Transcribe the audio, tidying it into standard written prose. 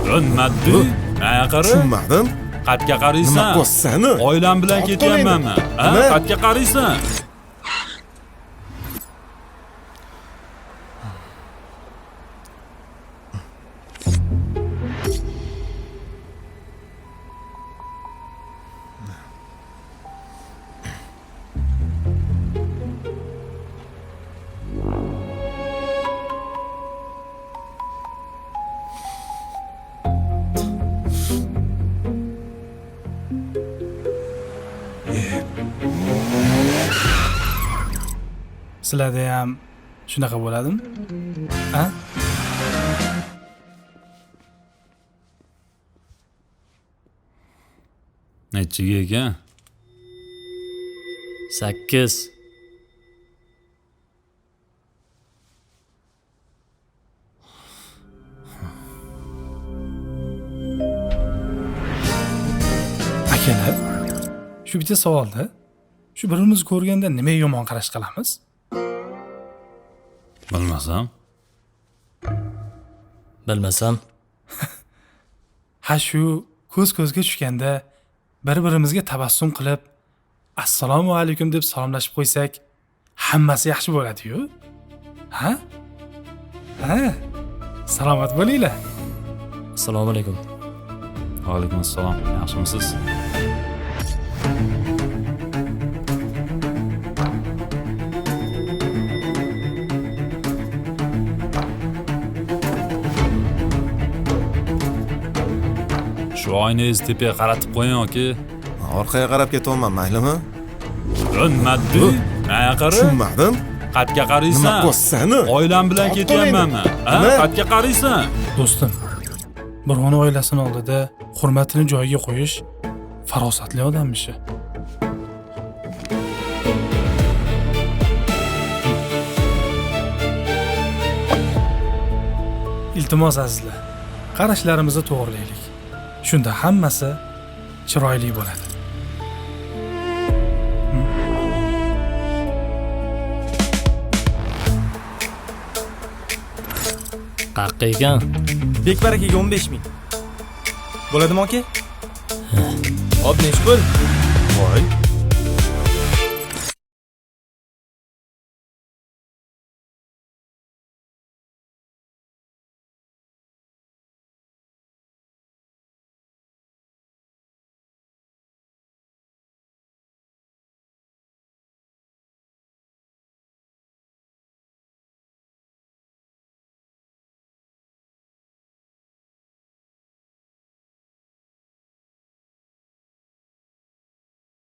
Tushunmading? Nima qara? Tushunmadim. Qatga qaraysan? Nima qo'ssani? Oilam bilan Ot ketyapmanmi? Ha? Nima? Qatga qaraysan? Sizlarda ham shunaqa bo'ladimi? Ha? Nechiga ekan? 8. Akalar, shu bitta savolda, shu birimizni ko'rganda nima yomon qarash qilamiz? Bilmasam, Ha shu ko'z-ko'zga tushganda bir-birimizga tabassum qilib, assalomu alaykum deb salomlashib qo'ysak, hammasi yaxshi bo'ladi-yu. Ha? Ha? Salomat bo'linglar. assalomu alaykum. Va alaykum assalom. Yaxshimisiz? Shu oyningizni tepaga qaratib qo'ying yoki. Orqaga qarab ketyapman, maylimi? Tushunmading? Nima qara? Tushunmadim. Qatga qaraysan? Nima qo'ssani? Oilam bilan Ot ketyapmanmi? Ha? Nima? Qatga qaraysan? Do'stim, birovni oilasini oldida hurmatini joyiga qo'yish farosatli odam ishi. Iltimos azizlar, qarashlarimizni to'g'rilaylik. Shunda hammasi chiroyli bo'ladi. Qaqqa ekan. Bekbarakaga 15 ming. Bo'ladimi aka? Hop, nechi pul? Voy,